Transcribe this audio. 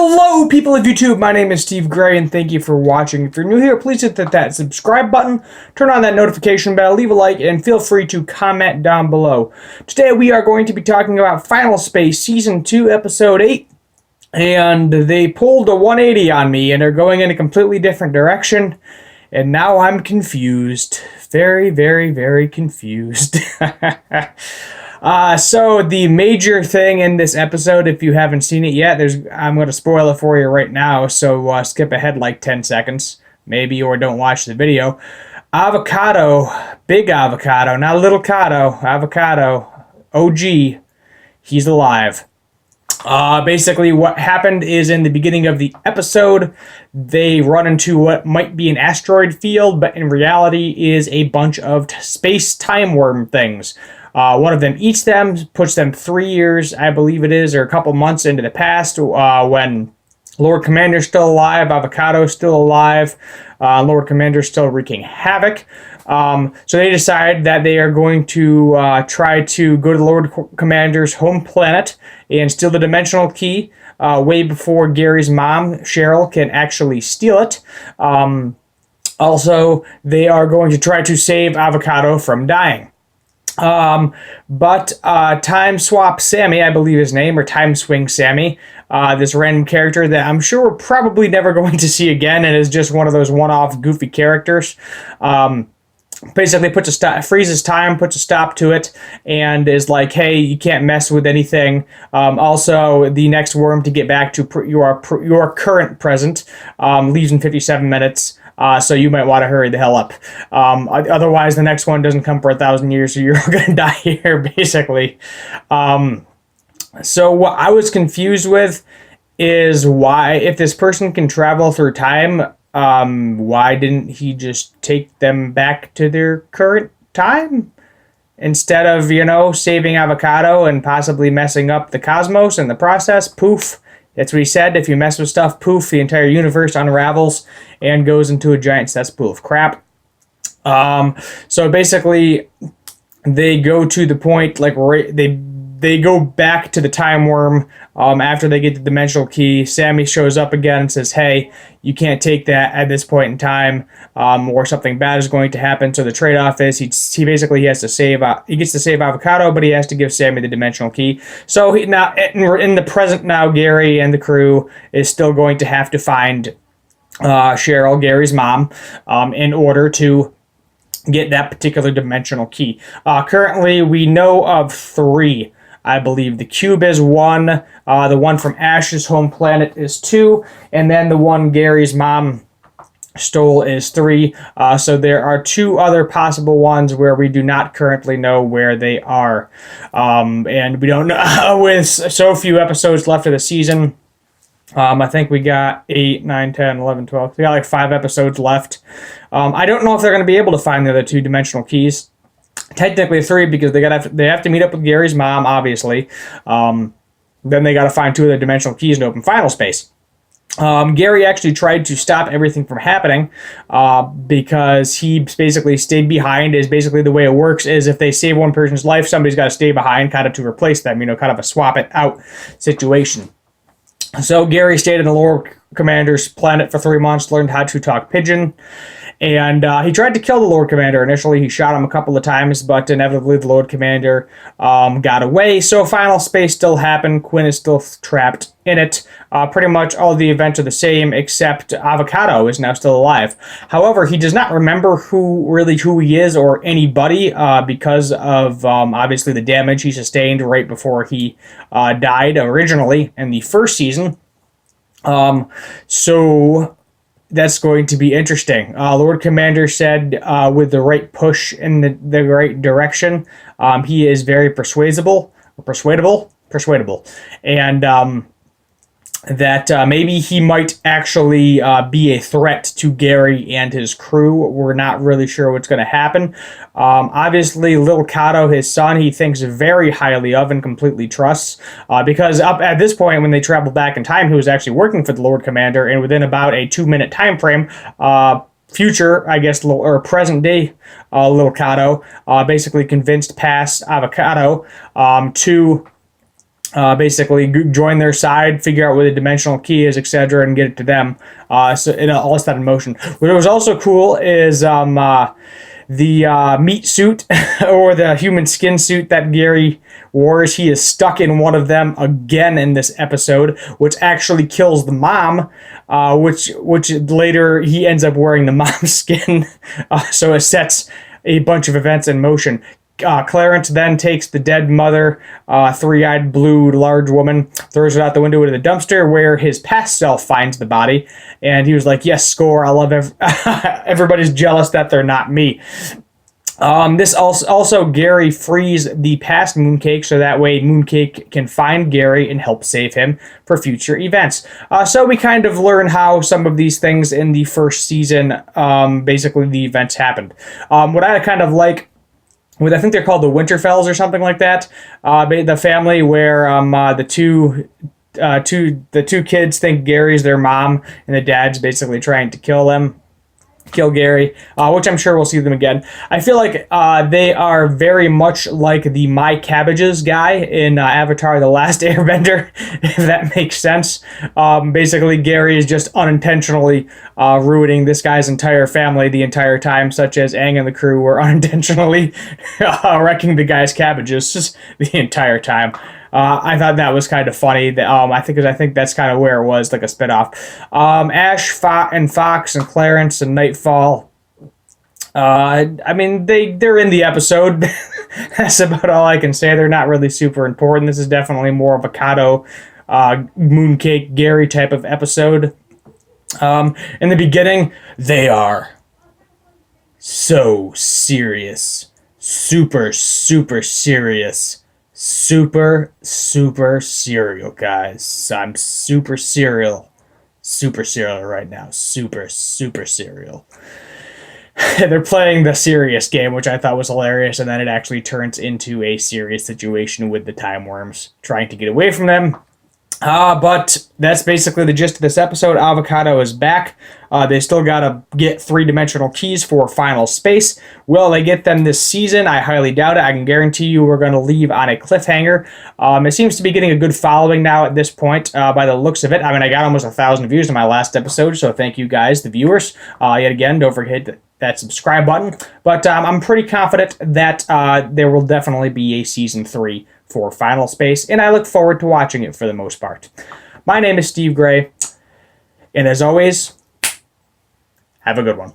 Hello, people of YouTube. My name is Steve Gray, and thank you for watching. If you're new here, please hit that subscribe button, turn on that notification bell, leave a like, and feel free to comment down below. Today, we are going to be talking about Final Space Season 2, Episode 8, and they pulled a 180 on me, and they're going in a completely different direction, and now I'm confused. Very, very, very confused. So the major thing in this episode, if you haven't seen it yet, I'm going to spoil it for you right now, so skip ahead like 10 seconds, maybe, or don't watch the video. Avocado, big avocado, not little Cato, avocado, OG, he's alive. Basically what happened is in the beginning of the episode, they run into what might be an asteroid field, but in reality is a bunch of space time worm things. One of them eats them, puts them 3 years, I believe it is, or a couple months into the past, when Lord Commander's still alive, Avocado's still alive, Lord Commander's still wreaking havoc. So they decide that they are going to try to go to the Lord Commander's home planet and steal the dimensional key way before Gary's mom, Cheryl, can actually steal it. Also, they are going to try to save Avocado from dying. But Time Swap Sammy, I believe his name, or Time Swing Sammy, this random character that I'm sure we're probably never going to see again and is just one of those one-off goofy characters, basically freezes time, puts a stop to it, and is like, hey, you can't mess with anything. Also, the next worm to get back to your current present leaves in 57 minutes. So you might want to hurry the hell up. Otherwise, the next one doesn't come for 1,000 years, so you're going to die here, basically. So what I was confused with is why, if this person can travel through time, why didn't he just take them back to their current time? Instead of, saving Avocado and possibly messing up the cosmos in the process, poof. That's what he said. If you mess with stuff, poof, the entire universe unravels and goes into a giant cesspool of crap. So basically, they go to the point, like, they go back to the time worm after they get the dimensional key. Sammy shows up again and says, hey, you can't take that at this point in time, or something bad is going to happen. So the trade-off is he gets to save Avocado, but he has to give Sammy the dimensional key. So now in the present now, Gary and the crew is still going to have to find Cheryl, Gary's mom, in order to get that particular dimensional key. Currently, we know of 3. I believe the cube is 1, the one from Ash's home planet is 2, and then the one Gary's mom stole is 3. So there are 2 other possible ones where we do not currently know where they are. And we don't know, with so few episodes left of the season. I think we got 8, 9, 10, 11, 12. We got like 5 episodes left. I don't know if they're going to be able to find the other 2 dimensional keys. Technically 3, because they have to meet up with Gary's mom, obviously. Then they got to find 2 other dimensional keys to open Final Space. Gary actually tried to stop everything from happening because he basically stayed behind. Is basically the way it works is if they save one person's life, somebody's got to stay behind kind of to replace them, kind of a swap it out situation. So Gary stayed in the Lord Commander's planet for 3 months, learned how to talk pigeon, and he tried to kill the Lord Commander. Initially, he shot him a couple of times, but inevitably the Lord Commander got away. So Final Space still happened. Quinn is still trapped in it. Pretty much all the events are the same, except Avocado is now still alive. However, he does not remember who he is or anybody because of obviously the damage he sustained right before he died originally in the first season. So that's going to be interesting. Lord Commander said with the right push in the right direction, he is very persuadable, and that maybe he might actually be a threat to Gary and his crew. We're not really sure what's going to happen. Obviously, Little Cato, his son, he thinks very highly of and completely trusts, because up at this point, when they traveled back in time, he was actually working for the Lord Commander, and within about a 2-minute time frame, future, I guess, or present day Little Cato basically convinced past Avocado to basically join their side, figure out where the dimensional key is, etc., and get it to them. So it all set in motion. What was also cool is the meat suit or the human skin suit that Gary wore. He is stuck in one of them again in this episode, which actually kills the mom, which later he ends up wearing the mom's skin. So it sets a bunch of events in motion. Clarence then takes the dead mother, three-eyed blue large woman, throws it out the window into the dumpster where his past self finds the body. And he was like, yes, score. I love everybody's jealous that they're not me. This also Gary frees the past Mooncake so that way Mooncake can find Gary and help save him for future events. So we kind of learn how some of these things in the first season, basically the events happened. What I kind of like, I think they're called the Winterfells or something like that. The family where the two kids think Gary's their mom, and the dad's basically trying to kill Gary, which I'm sure we'll see them again. I feel like they are very much like the My Cabbages guy in Avatar: The Last Airbender, if that makes sense. Basically, Gary is just unintentionally ruining this guy's entire family the entire time, such as Aang and the crew were unintentionally wrecking the guy's cabbages the entire time. I thought that was kind of funny. I think that's kind of where it was, like a spinoff. Ash, and Fox, and Clarence, and Nightfall. I mean, they're in the episode. That's about all I can say. They're not really super important. This is definitely more of a Kato, Mooncake, Gary type of episode. In the beginning, they are so serious. Super, super serious. Super serial, guys. I'm super serial right now. Super serial. They're playing the serious game, which I thought was hilarious, and then it actually turns into a serious situation with the time worms trying to get away from them. But that's basically the gist of this episode. Avocado is back. They still gotta get three-dimensional keys for Final Space. Will they get them this season? I highly doubt it. I can guarantee you we're going to leave on a cliffhanger. It seems to be getting a good following now at this point, by the looks of it. I mean, I got almost 1,000 views in my last episode, so thank you guys, the viewers. Yet again, don't forget that subscribe button. But I'm pretty confident that there will definitely be a Season 3 for Final Space, and I look forward to watching it for the most part. My name is Steve Gray, and as always, have a good one.